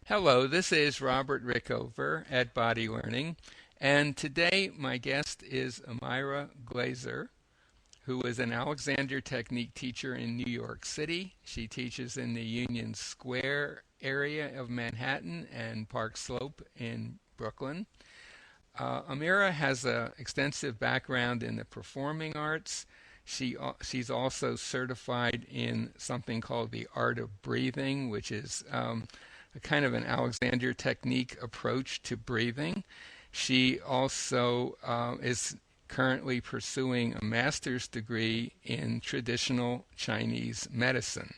Hello, this is Robert Rickover at Body Learning, and today my guest is Amira Glazer, who is an Alexander Technique teacher in New York City. She teaches in the Union Square area of Manhattan and Park Slope in Brooklyn. Amira has an extensive background in the performing arts. She's also certified in something called the art of breathing, which is a kind of an Alexander technique approach to breathing. She also is currently pursuing a master's degree in traditional Chinese medicine.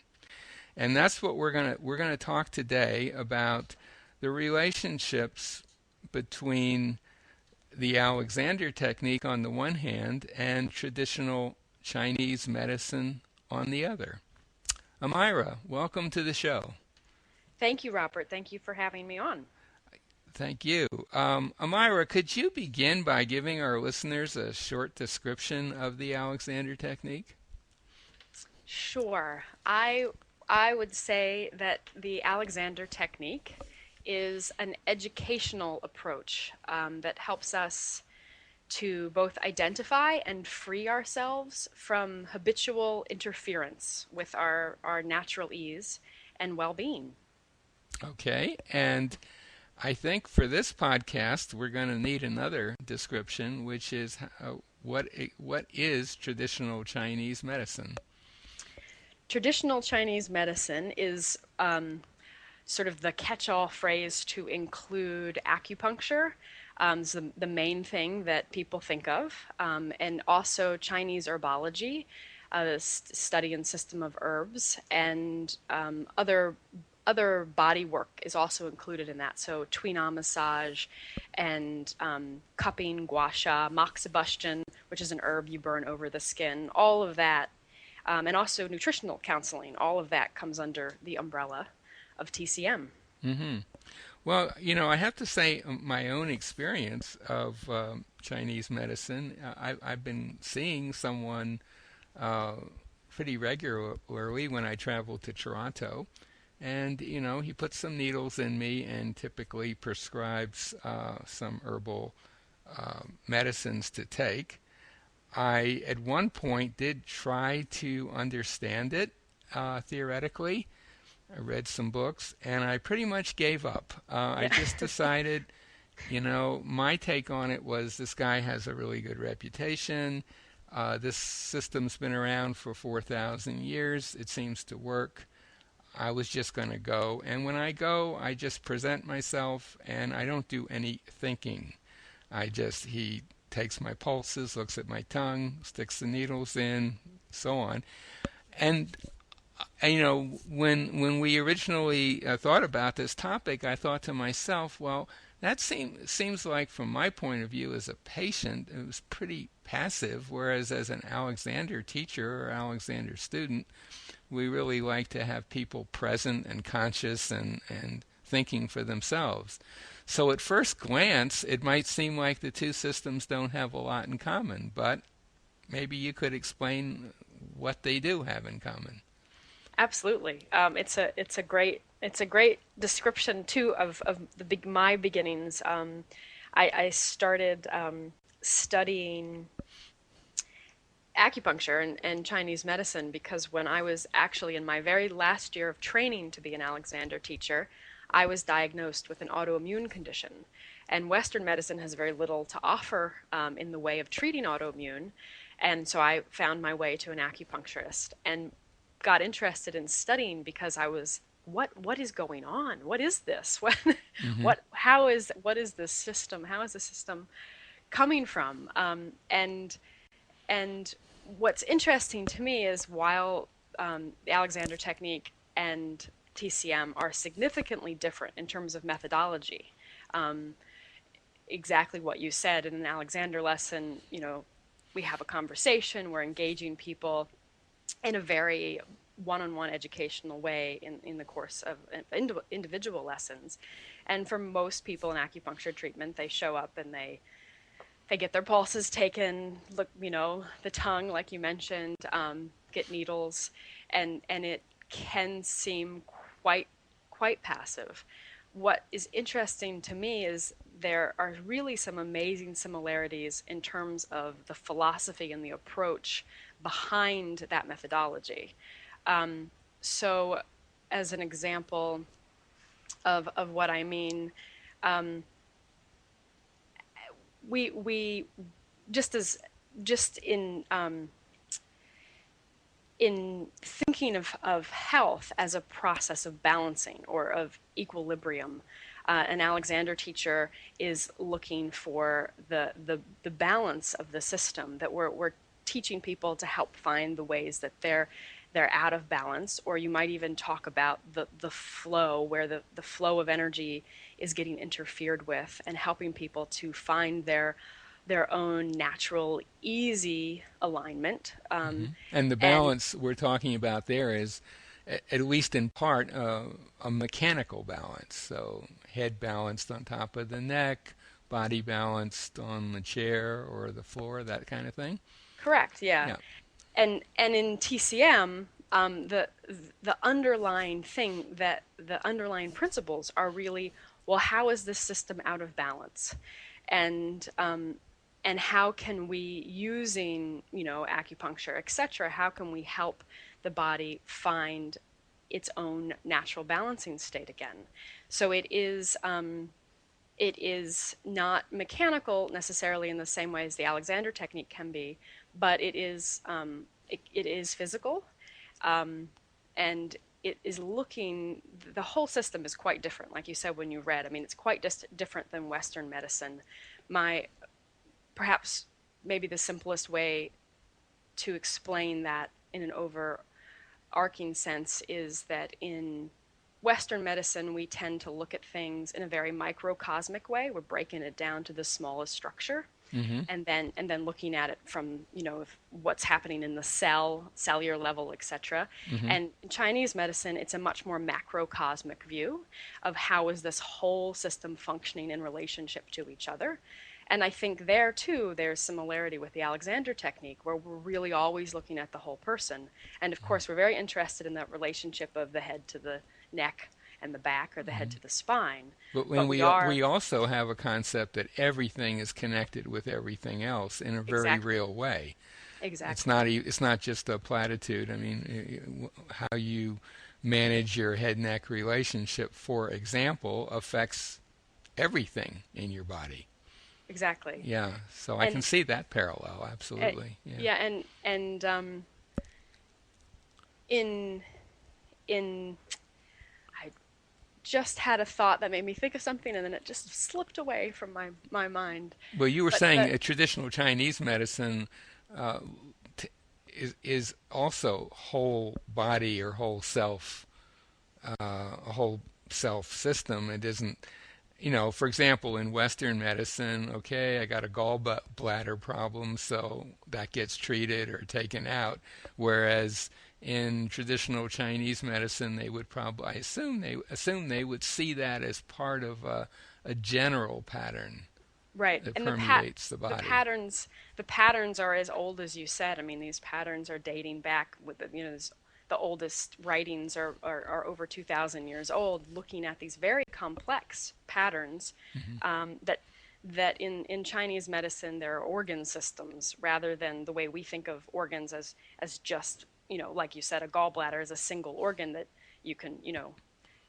And that's what we're gonna talk today about the relationships between the Alexander technique on the one hand and traditional Chinese medicine on the other. Amira, welcome to the show. Thank you, Robert. Thank you for having me on. Thank you. Amira, could you begin by giving our listeners a short description of the Alexander technique? Sure. I would say that the Alexander technique is an educational approach that helps us to both identify and free ourselves from habitual interference with our natural ease and well-being. Okay, and I think for this podcast we're going to need another description, which is what is traditional Chinese medicine? Traditional Chinese medicine is sort of the catch-all phrase to include acupuncture. Is the main thing that people think of, and also Chinese herbology, the study and system of herbs, and other body work is also included in that. So Tuina massage and cupping, gua sha, moxibustion, which is an herb you burn over the skin, all of that, and also nutritional counseling. All of that comes under the umbrella of TCM. Hmm. Well, I have to say my own experience of Chinese medicine. I've been seeing someone uh, pretty regularly when I travel to Toronto. And, he puts some needles in me and typically prescribes some herbal medicines to take. I, at one point, did try to understand it theoretically. I read some books and I pretty much gave up. I Yeah. just decided, my take on it was this guy has a really good reputation. This system's been around for 4,000 years. It seems to work. I was just going to go. And when I go, I just present myself and I don't do any thinking. He takes my pulses, looks at my tongue, sticks the needles in, so on. And, when we originally thought about this topic, I thought to myself, well, that seems like, from my point of view as a patient, it was pretty passive, whereas as an Alexander teacher or Alexander student, we really like to have people present and conscious and thinking for themselves. So at first glance, it might seem like the two systems don't have a lot in common, but maybe you could explain what they do have in common. Absolutely. It's a great description too of my beginnings. I started studying acupuncture and Chinese medicine because when I was actually in my very last year of training to be an Alexander teacher, I was diagnosed with an autoimmune condition. And Western medicine has very little to offer in the way of treating autoimmune. And so I found my way to an acupuncturist and got interested in studying because I was, what is going on? What is this? Hmm. What is this system? How is the system coming from? And what's interesting to me is while the Alexander technique and TCM are significantly different in terms of methodology, um, exactly what you said in an Alexander lesson, we have a conversation, we're engaging people in a very one-on-one educational way in the course of individual lessons. And for most people in acupuncture treatment, they show up and they get their pulses taken, look, the tongue, like you mentioned, get needles, and it can seem quite passive. what is interesting to me is there are really some amazing similarities in terms of the philosophy and the approach behind that methodology. So, as an example of what I mean, um, we just as just in thinking of health as a process of balancing or of equilibrium, an Alexander teacher is looking for the balance of the system, that we're teaching people to help find the ways that they're out of balance, or you might even talk about the flow, where the flow of energy is getting interfered with, and helping people to find their own natural, easy alignment. And the And balance we're talking about there is, at least in part, a mechanical balance. So head balanced on top of the neck, body balanced on the chair or the floor, that kind of thing. correct, yeah. Yeah. And in TCM, the underlying thing, that the underlying principles are really, well, how is this system out of balance, and and how can we, using acupuncture, etc., how can we help the body find its own natural balancing state again? So it is not mechanical necessarily in the same way as the Alexander technique can be, but it is physical, um, and it is looking. The whole system is quite different, like you said when you read. I mean, it's quite different than Western medicine. My Perhaps maybe the simplest way to explain that in an overarching sense is that in Western medicine, we tend to look at things in a very microcosmic way. We're breaking it down to the smallest structure, Mm-hmm. and then looking at it from what's happening in the cellular level, etc. Mm-hmm. And in Chinese medicine, it's a much more macrocosmic view of how is this whole system functioning in relationship to each other. And I think there too, there's similarity with the Alexander technique, where we're really always looking at the whole person. And of course, we're very interested in that relationship of the head to the neck and the back, or the head to the spine. But when But we are we also have a concept that everything is connected with everything else in a very exactly, real way. exactly, It's not just a platitude. I mean, how you manage your head neck relationship, for example, affects everything in your body. exactly. Yeah, so I can And see that parallel. uh, Absolutely. Yeah. yeah, and in in I just had a thought that made me think of something, and then it just slipped away from my mind. Well, you were But saying traditional Chinese medicine uh, is also whole body or whole self, a whole self system. It isn't, for example, in Western medicine, okay, I got a gallbladder problem, so that gets treated or taken out. Whereas in traditional Chinese medicine, they would probably, I assume they would see that as part of a general pattern right, that and permeates the the body. patterns are as old as you said. I mean, these patterns are dating back with the oldest writings are over 2,000 years old, looking at these very complex patterns, Hmm. that in Chinese medicine there are organ systems, rather than the way we think of organs as just, like you said, a gallbladder is a single organ that you can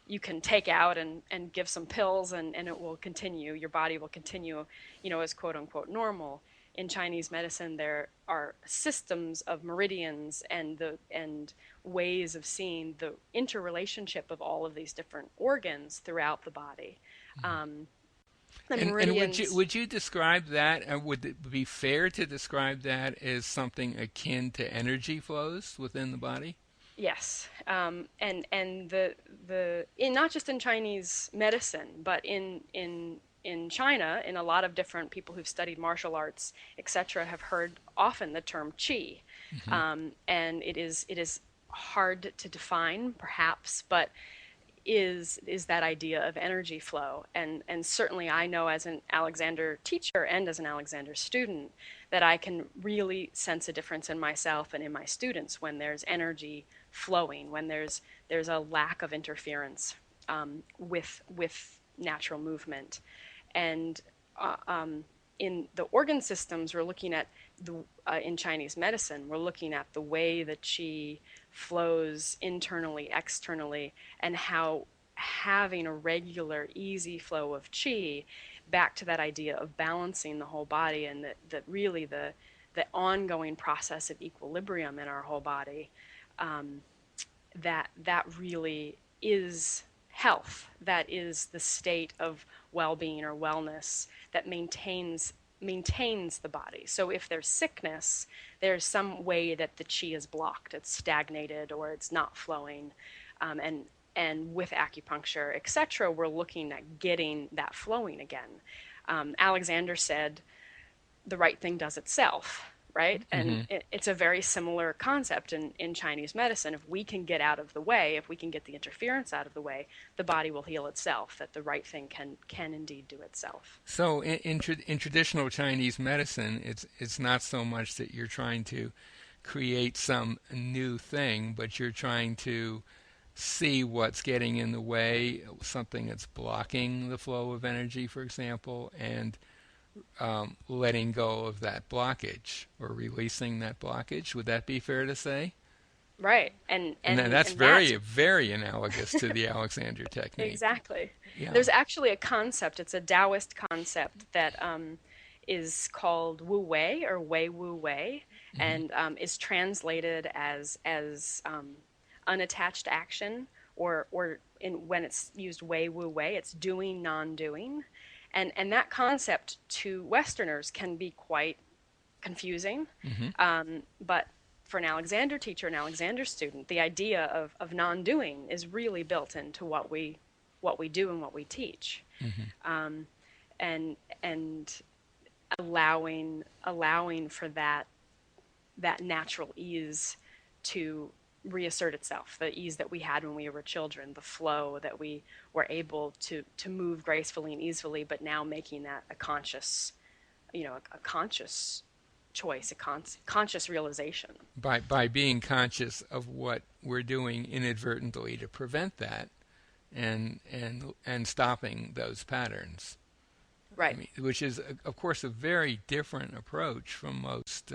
you can take out and give some pills, and it will continue, your body will continue, as quote unquote normal. In Chinese medicine, there are systems of meridians and ways of seeing the interrelationship of all of these different organs throughout the body. Um, the And meridians, would you describe that? Would it be fair to describe that as something akin to energy flows within the body? yes, and the in not just in Chinese medicine, but in China, in a lot of different people who've studied martial arts, etc., have heard often the term qi, Hmm. and it is hard to define, perhaps, but is that idea of energy flow. And certainly I know, as an Alexander teacher and as an Alexander student, that I can really sense a difference in myself and in my students when there's energy flowing, when there's a lack of interference. with natural movement. And in the organ systems, we're looking at in Chinese medicine, we're looking at the way the qi flows internally, externally, and how having a regular, easy flow of qi, back to that idea of balancing the whole body, and that really the ongoing process of equilibrium in our whole body, that really is health. That is the state of well-being or wellness that maintains the body. So if there's sickness, there's some way that the qi is blocked, it's stagnated, or it's not flowing. And with acupuncture, etc., we're looking at getting that flowing again. Alexander said, the right thing does itself, right? And it's a very similar concept in Chinese medicine. If we can get out of the way, if we can get the interference out of the way, the body will heal itself, that the right thing can indeed do itself. So in traditional Chinese medicine, it's not so much that you're trying to create some new thing, but you're trying to see what's getting in the way, something that's blocking the flow of energy, for example, and letting go of that blockage or releasing that blockage. Would that be fair to say? Right. And that's and very, that's very analogous to the Alexander technique. exactly. Yeah. There's actually a concept, it's a Taoist concept that is called Wu Wei, or Wei Wu Wei, and is translated as unattached action, or when it's used Wei Wu Wei, it's doing, non-doing. And that concept to Westerners can be quite confusing. But for an Alexander teacher, an Alexander student, the idea of non-doing is really built into what we do and what we teach. And allowing for that natural ease to reassert itself, the ease that we had when we were children, the flow that we were able to move gracefully and easily, but now making that a conscious, a conscious choice, a conscious realization. By being conscious of what we're doing inadvertently to prevent that, and stopping those patterns. Right. I mean, which is, of course, a very different approach from most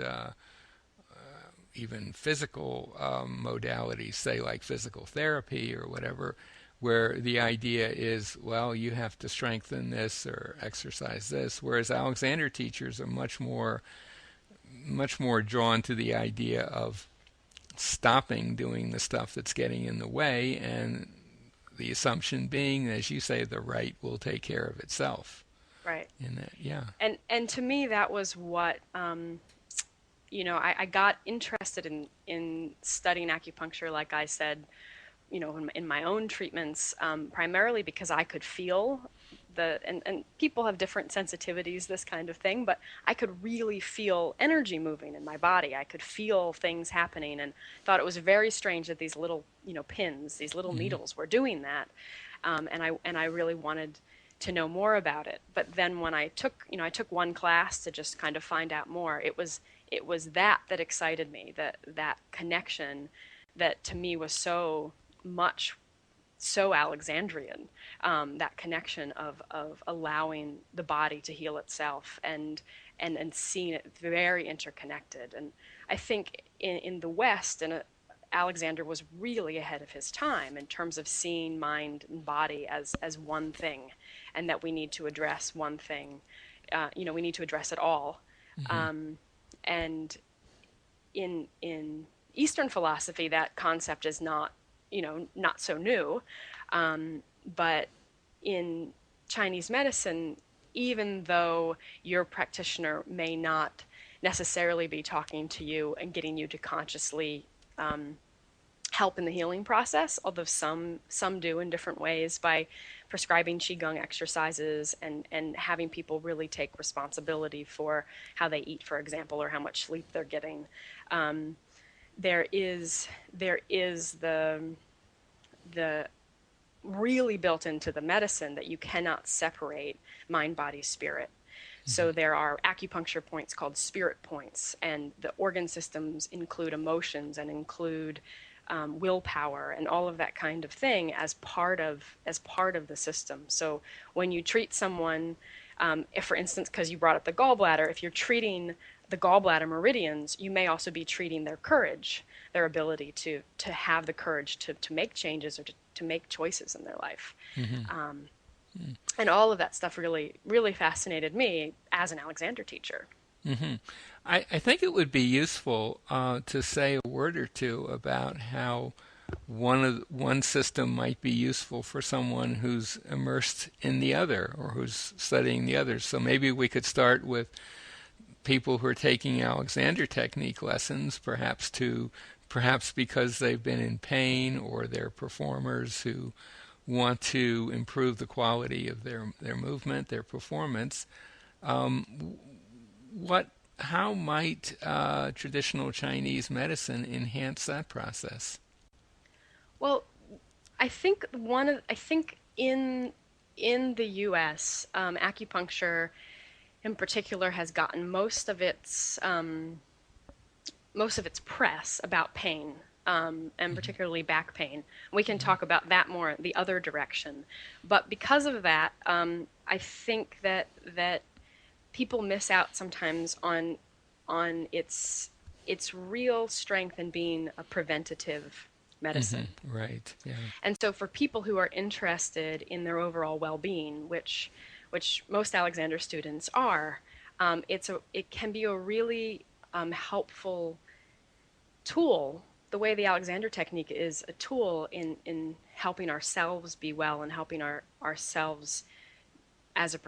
even physical modalities, say like physical therapy or whatever, where the idea is, well, you have to strengthen this or exercise this, whereas Alexander teachers are much more drawn to the idea of stopping doing the stuff that's getting in the way, and the assumption being, as you say, the right will take care of itself. Right. In that, yeah. And to me, that was what I got interested in studying acupuncture, like I said, in my own treatments, primarily because I could feel and people have different sensitivities, this kind of thing, but I could really feel energy moving in my body. I could feel things happening, and thought it was very strange that these little, pins, these little needles were doing that. And I really wanted to know more about it. But then when I took one class to just kind of find out more, it was that excited me, that connection that to me was so Alexandrian, that connection of allowing the body to heal itself and seeing it very interconnected. And I think in the West, Alexander was really ahead of his time in terms of seeing mind and body as one thing, and that we need to address one thing. We need to address it all. And in Eastern philosophy, that concept is not so new. But in Chinese medicine, even though your practitioner may not necessarily be talking to you and getting you to consciously help in the healing process, although some do in different ways by prescribing qigong exercises and having people really take responsibility for how they eat, for example, or how much sleep they're getting. There is the really built into the medicine that you cannot separate mind, body, spirit. So there are acupuncture points called spirit points, and the organ systems include emotions and include willpower, and all of that kind of thing as part of the system. So when you treat someone, if for instance, because you brought up the gallbladder, if you're treating the gallbladder meridians, you may also be treating their courage, their ability to have the courage to make changes or to make choices in their life. Hmm. And all of that stuff really, really fascinated me as an Alexander teacher. Hmm. I think it would be useful to say a word or two about how one system might be useful for someone who's immersed in the other or who's studying the other. So maybe we could start with people who are taking Alexander technique lessons, perhaps because they've been in pain, or they're performers who want to improve the quality of their movement, their performance. Um, what how might traditional Chinese medicine enhance that process? Well, I think in the U.S., acupuncture in particular has gotten most of its press about pain, and Hmm. particularly back pain. We can talk about that more the other direction, but because of that, I think that people miss out sometimes on its real strength in being a preventative Hmm. medicine. Right. Yeah. And so for people who are interested in their overall well-being, which most Alexander students are, it can be a really helpful tool. The way the Alexander technique is a tool in helping ourselves be well and helping ourselves as a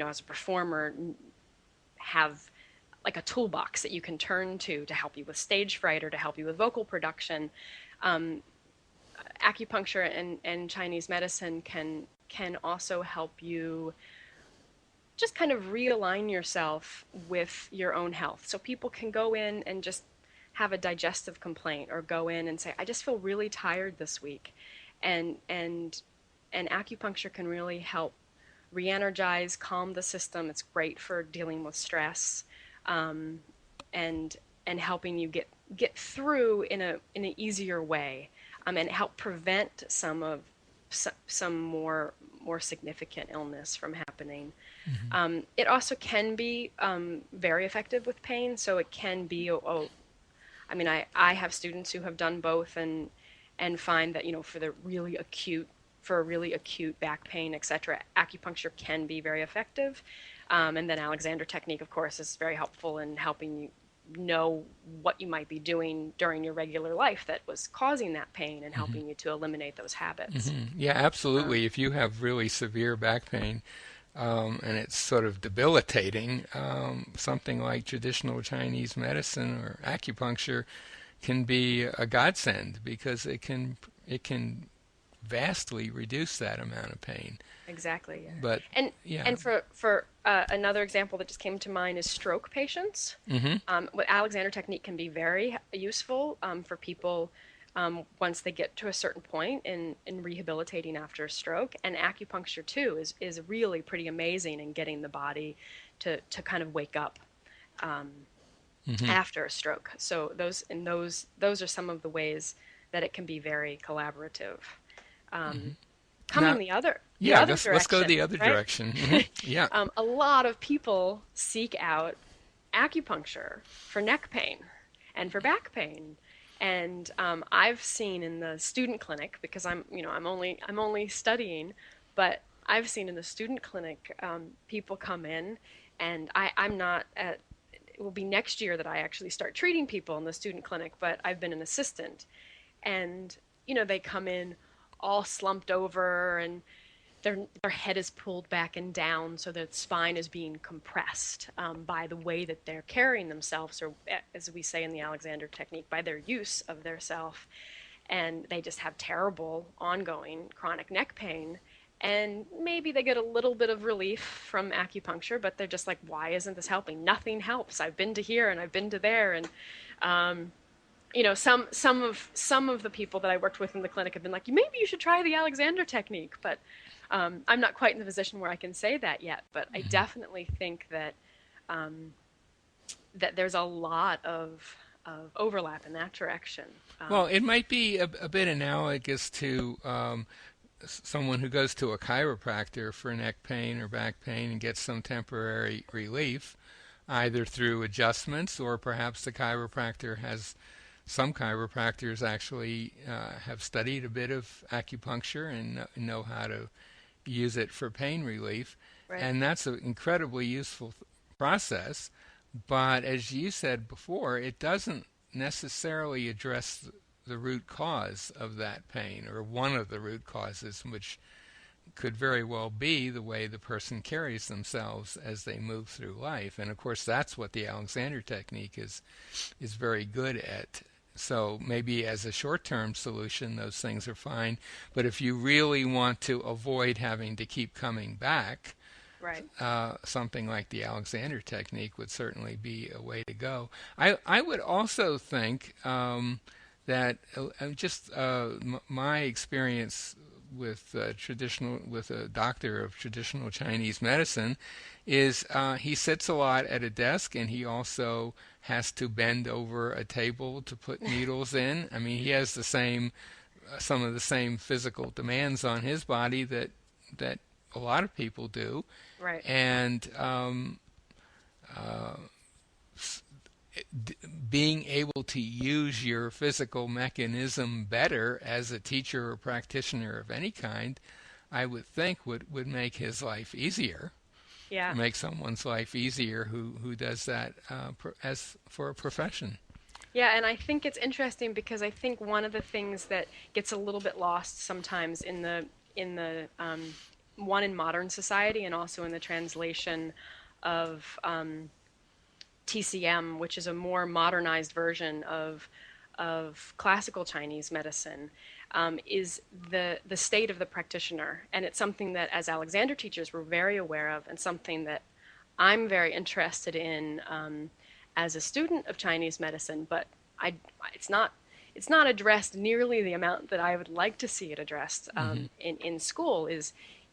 as a performer have like a toolbox that you can turn to help you with stage fright or to help you with vocal production. Um, Acupuncture and Chinese medicine can also help you just kind of realign yourself with your own health. So people can go in and just have a digestive complaint, or go in and say, I just feel really tired this week. And and and acupuncture can really help re-energize, calm the system. It's great for dealing with stress, um, and and helping you get through in an easier way, and help prevent some more significant illness from happening. Hmm. It also can be very effective with pain, so it can be I mean, I have students who have done both and find that, for a really acute back pain, etc., acupuncture can be very effective. And then Alexander technique, of course, is very helpful in helping you know what you might be doing during your regular life that was causing that pain and Hmm. helping you to eliminate those habits. Hmm. Yeah, Um, absolutely. If you have really severe back pain, and it's sort of debilitating, something like traditional Chinese medicine or acupuncture can be a godsend because it can vastly reduce that amount of pain. exactly, yeah. But And yeah. and for another example that just came to mind is stroke patients. Hmm. What Alexander technique can be very useful for people once they get to a certain point in rehabilitating after a stroke. And acupuncture too is really pretty amazing in getting the body to kind of wake up um, Hmm. after a stroke. So those are some of the ways that it can be very collaborative. Hmm. Um, Coming Now, the yeah, other let's go direction, the other right? direction. Hmm. Yeah. A lot of people seek out acupuncture for neck pain and for back pain. And I've seen in the student clinic, because I'm only studying, but I've seen in the student clinic people come in, and I'm not at. It will be next year that I actually start treating people in the student clinic, but I've been an assistant, and they come in all slumped over, and their head is pulled back and down, so their spine is being compressed by the way that they're carrying themselves, or as we say in the Alexander technique, by their use of their self. And they just have terrible, ongoing chronic neck pain. And maybe they get a little bit of relief from acupuncture, but they're just like, why isn't this helping? Nothing helps. I've been to here and I've been to there, and um, some of the people that I worked with in the clinic have been like, maybe you should try the Alexander technique, but I'm not quite in the position where I can say that yet. But I Hmm. definitely think that that there's a lot of of overlap in that direction. Well, it might be a bit analogous to someone who goes to a chiropractor for neck pain or back pain and gets some temporary relief, either through adjustments or perhaps the chiropractor has some chiropractors actually have studied a bit of acupuncture and know how to use it for pain relief. Right. And that's an incredibly useful process. But as you said before, it doesn't necessarily address the root cause of that pain, or one of the root causes, which could very well be the way the person carries themselves as they move through life. And of course, that's what the Alexander technique is very good at. So maybe as a short-term solution, those things are fine. But if you really want to avoid having to keep coming back, Right. something like the Alexander technique would certainly be a way to go. I would also think that just my experience with with a doctor of traditional Chinese medicine is he sits a lot at a desk, and he also has to bend over a table to put needles in. I mean, he has some of the same physical demands on his body that a lot of people do. Right. And being able to use your physical mechanism better as a teacher or practitioner of any kind, I would think would make his life easier. Yeah. Make someone's life easier who does that as for a profession. Yeah, and I think it's interesting because I think one of the things that gets a little bit lost sometimes in the one in modern society and also in the translation of TCM, which is a more modernized version of classical Chinese medicine, is the state of the practitioner, and it's something that as Alexander teachers we're very aware of, and something that I'm very interested in as a student of Chinese medicine, but it's not addressed nearly the amount that I would like to see it addressed in school.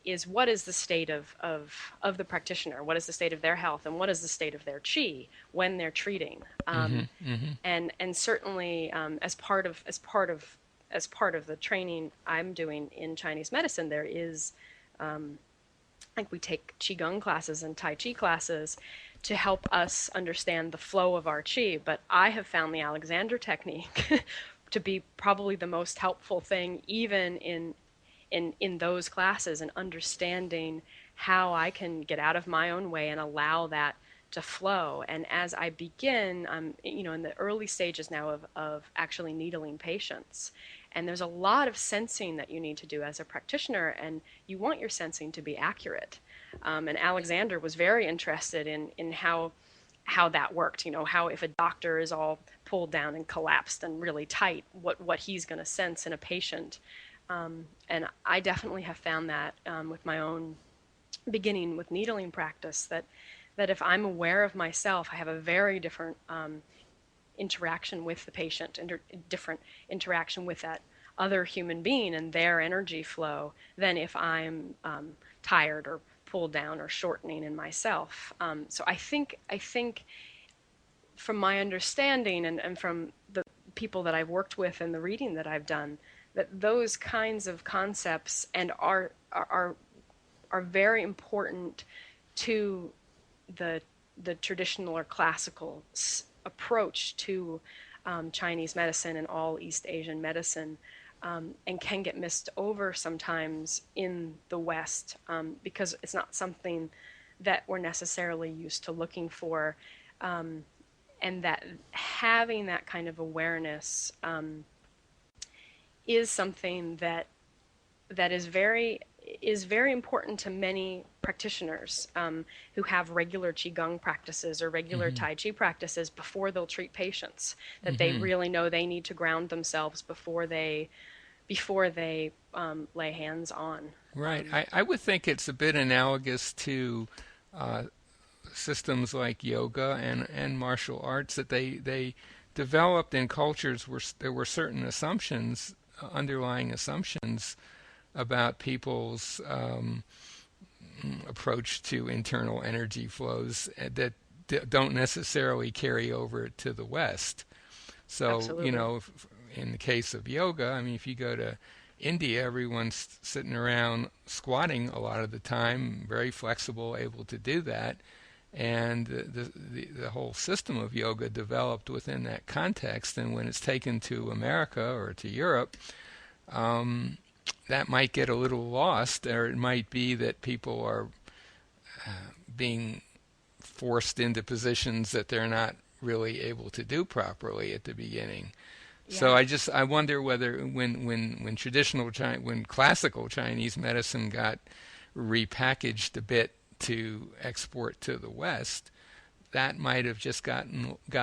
Is what is the state of the practitioner? What is the state of their health, and what is the state of their qi when they're treating? And certainly as part of the training I'm doing in Chinese medicine, there is like we take qigong classes and tai chi classes to help us understand the flow of our qi. But I have found the Alexander technique to be probably the most helpful thing, even in those classes, and understanding how I can get out of my own way and allow that to flow. And as I begin, I'm in the early stages now of actually needling patients. And there's a lot of sensing that you need to do as a practitioner, and you want your sensing to be accurate. And Alexander was very interested in how that worked. How if a doctor is all pulled down and collapsed and really tight, what he's going to sense in a patient. And I definitely have found that with my own beginning with needling practice, that if I'm aware of myself, I have a very different interaction with the patient, and different interaction with that other human being and their energy flow than if I'm tired or pulled down or shortening in myself. So I think from my understanding and from the people that I've worked with and the reading that I've done, that those kinds of concepts and are very important to the traditional or classical approach to Chinese medicine and all East Asian medicine, and can get missed over sometimes in the West because it's not something that we're necessarily used to looking for, and that having that kind of awareness is something that is very important to many practitioners who have regular qigong practices or regular tai chi practices before they'll treat patients. That they really know they need to ground themselves before they lay hands on. Right. I would think it's a bit analogous to systems like yoga and martial arts, that they developed in cultures where there were certain assumptions, underlying assumptions about people's approach to internal energy flows that don't necessarily carry over to the West. So, Absolutely. in the case of yoga, I mean, if you go to India, everyone's sitting around squatting a lot of the time, very flexible, able to do that. And the whole system of yoga developed within that context. And when it's taken to America or to Europe, um, that might get a little lost, or it might be that people are being forced into positions that they're not really able to do properly at the beginning. So Yeah. I wonder whether when when classical Chinese medicine got repackaged a bit to export to the West, that might have just got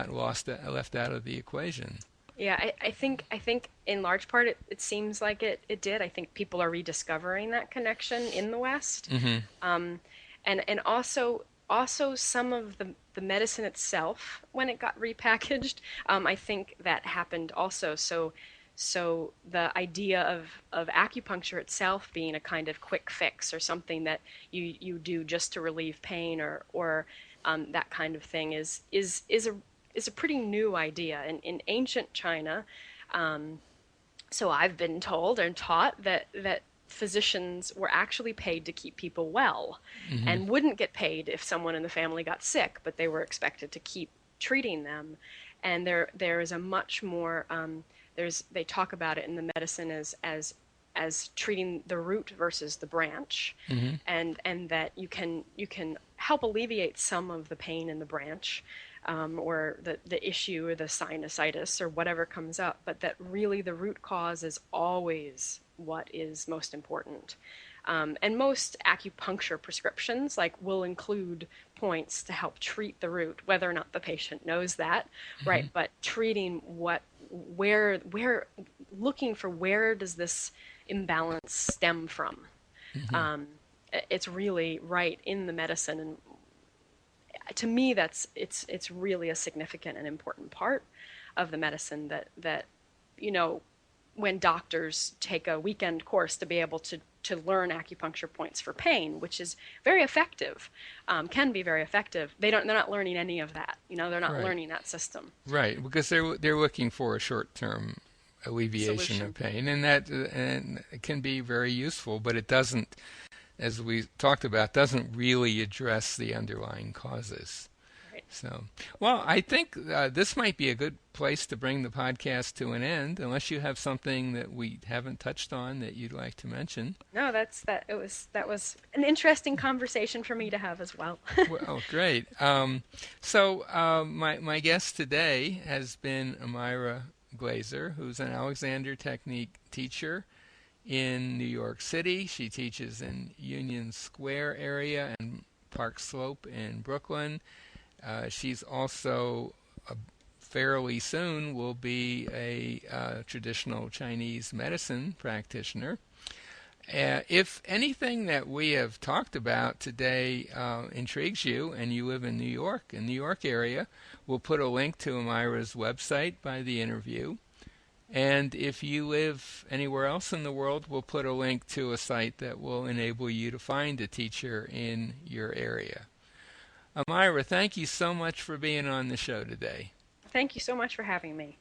lost left out of the equation. Yeah, I think in large part it seems like it did. I think people are rediscovering that connection in the West. Hmm. Um, and also some of the medicine itself when it got repackaged, I think that happened also. So the idea of acupuncture itself being a kind of quick fix or something that you do just to relieve pain or that kind of thing is a pretty new idea. In ancient China, um, so I've been told and taught that physicians were actually paid to keep people well Hmm. and wouldn't get paid if someone in the family got sick, but they were expected to keep treating them. And there is a much more they talk about it in the medicine as treating the root versus the branch, Hmm. and that you can help alleviate some of the pain in the branch, or the issue or the sinusitis or whatever comes up, but that really the root cause is always what is most important. And most acupuncture prescriptions like will include points to help treat the root, whether or not the patient knows that, right? Hmm. But treating where looking for where does this imbalance stem from? Hmm. Um, it's really right in the medicine, and to me it's really a significant and important part of the medicine that you know when doctors take a weekend course to be able to learn acupuncture points for pain, which is very effective, can be very effective. They're not learning any of that. They're not Right. learning that system Right, because they're looking for a short-term alleviation of solution. pain, and that and it can be very useful, but it doesn't, as we talked about, doesn't really address the underlying causes. Right. So, well, I think this might be a good place to bring the podcast to an end, unless you have something that we haven't touched on that you'd like to mention. No, that was an interesting conversation for me to have as well. Well, great. My guest today has been Amira Glazer, who's an Alexander Technique teacher in New York City. She teaches in Union Square area and Park Slope in Brooklyn. She's also fairly soon will be a traditional Chinese medicine practitioner. If anything that we have talked about today intrigues you and you live in New York area, we'll put a link to Amira's website by the interview. And if you live anywhere else in the world, we'll put a link to a site that will enable you to find a teacher in your area. Amira, thank you so much for being on the show today. Thank you so much for having me.